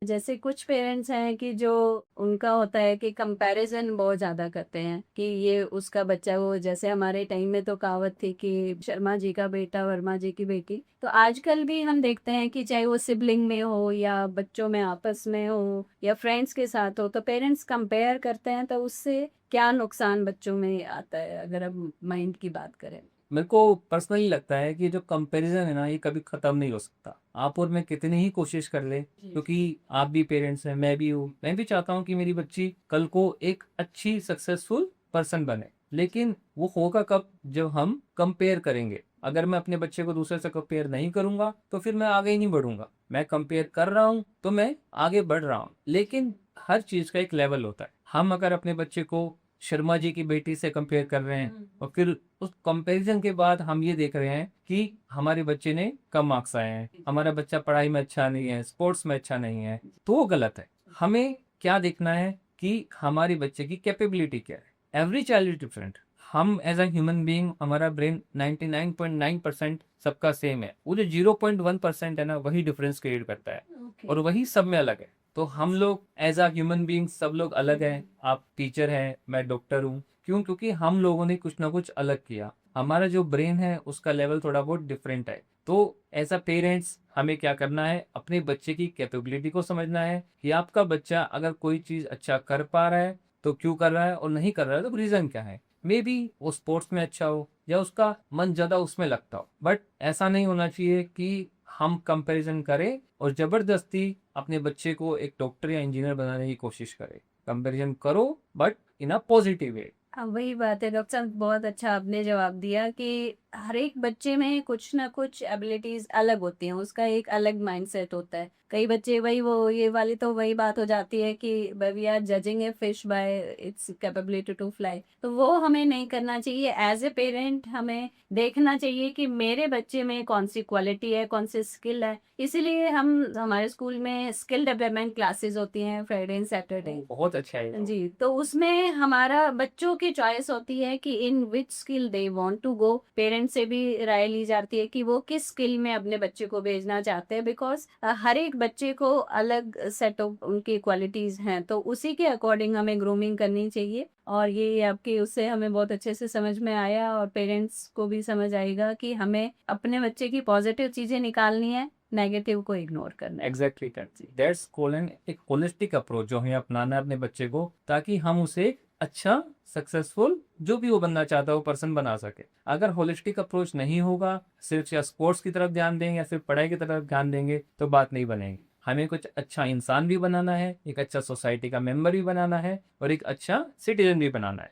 जैसे कुछ पेरेंट्स हैं कि जो उनका होता है कि कंपैरिजन बहुत ज़्यादा करते हैं कि ये उसका बच्चा, वो जैसे हमारे टाइम में तो कहावत थी कि शर्मा जी का बेटा वर्मा जी की बेटी। तो आजकल भी हम देखते हैं कि चाहे वो सिबलिंग में हो या बच्चों में आपस में हो या फ्रेंड्स के साथ हो, तो पेरेंट्स कंपेयर करते हैं, तो उससे क्या नुकसान बच्चों में आता है अगर हम माइंड की बात करें? मेरे को पर्सनली लगता है कि जो कंपैरिजन है ना, ये कभी खत्म नहीं हो सकता। आप और मैं कितनी ही कोशिश कर ले, जी। क्योंकि आप भी पेरेंट्स हैं, मैं भी हूँ, मैं भी चाहता हूँ कि मेरी बच्ची कल को एक अच्छी सक्सेसफुल पर्सन बने। लेकिन वो होगा कब, जब हम कंपेयर करेंगे। अगर मैं अपने बच्चे को दूसरे से कंपेयर नहीं करूंगा तो फिर मैं आगे ही नहीं बढ़ूंगा। मैं कंपेयर कर रहा हूँ तो मैं आगे बढ़ रहा हूँ, लेकिन हर चीज का एक लेवल होता है। हम अगर अपने बच्चे को शर्मा जी की बेटी से कंपेयर कर रहे हैं और फिर उस कंपैरिजन के बाद हम ये देख रहे हैं कि हमारे बच्चे ने कम मार्क्स आए हैं, हमारा बच्चा पढ़ाई में अच्छा नहीं है, स्पोर्ट्स में अच्छा नहीं है, तो वो गलत है। हमें क्या देखना है कि हमारे बच्चे की कैपेबिलिटी क्या है। Every child is different. हम एज अ ह्यूमन बीइंग, हमारा ब्रेन 99.9% सबका सेम है। वो जो 0.1% है ना, वही डिफरेंस क्रिएट करता है ओके। और वही सब में अलग है। तो हम लोग एज अ ह्यूमन बीइंग सब लोग अलग हैं। आप टीचर हैं, मैं डॉक्टर हूँ। क्यों? क्योंकि हम लोगों ने कुछ ना कुछ अलग किया। हमारा जो ब्रेन है उसका लेवल थोड़ा बहुत डिफरेंट है। तो एज अ पेरेंट्स हमें क्या करना है, अपने बच्चे की कैपेबिलिटी को समझना है कि आपका बच्चा अगर कोई चीज अच्छा कर पा रहा है तो क्यों कर रहा है, और नहीं कर रहा है तो रीजन क्या है। मे बी वो स्पोर्ट्स में अच्छा हो या उसका मन ज्यादा उसमें लगता हो, बट ऐसा नहीं होना चाहिए कि हम कंपैरिजन करें और जबरदस्ती अपने बच्चे को एक डॉक्टर या इंजीनियर बनाने की कोशिश करें। कंपैरिजन करो, but in a positive way. हाँ, वही बात है डॉक्टर साहब, बहुत अच्छा आपने जवाब दिया कि हर एक बच्चे में कुछ ना कुछ एबिलिटीज अलग होती हैं, उसका एक अलग माइंडसेट होता है। कई बच्चे वही, वो ये वाली तो वही बात हो जाती है कि we are judging a fish by its capability to fly, तो वो हमें नहीं करना चाहिए। एज ए पेरेंट हमें देखना चाहिए कि मेरे बच्चे में कौन सी क्वालिटी है, कौन सी स्किल है। इसीलिए हम हमारे स्कूल में स्किल डेवलपमेंट क्लासेस होती हैं फ्राइडे एंड सैटरडे। बहुत अच्छा है। जी, तो उसमें हमारा बच्चों की चॉइस होती है कि in which skill they want to go. Parents से भी राय ली जाती है कि वो किस स्किल में अपने बच्चे को भेजना चाहते हैं, बिकॉज हर एक बच्चे को अलग सेट ऑफ उनकी क्वालिटीज हैं, तो उसी के अकॉर्डिंग हमें ग्रूमिंग करनी चाहिए। और ये आपके उससे हमें बहुत अच्छे से समझ में आया, और पेरेंट्स को भी समझ आएगा कि हमें अपने बच्चे की पॉजिटिव चीजें निकालनी है, नेगेटिव को इग्नोर करना है। एग्जैक्टली दैट्स कॉल्ड एक होलिस्टिक अप्रोच जो हमें अपनाना है अपने बच्चे को, ताकि हम उसे एक अच्छा सक्सेसफुल जो भी वो बनना चाहता है वो पर्सन बना सके। अगर होलिस्टिक अप्रोच नहीं होगा, सिर्फ या स्पोर्ट्स की तरफ ध्यान देंगे या सिर्फ पढ़ाई की तरफ ध्यान देंगे, तो बात नहीं बनेगी। हमें कुछ अच्छा इंसान भी बनाना है, एक अच्छा सोसाइटी का मेंबर भी बनाना है और एक अच्छा सिटीजन भी बनाना है।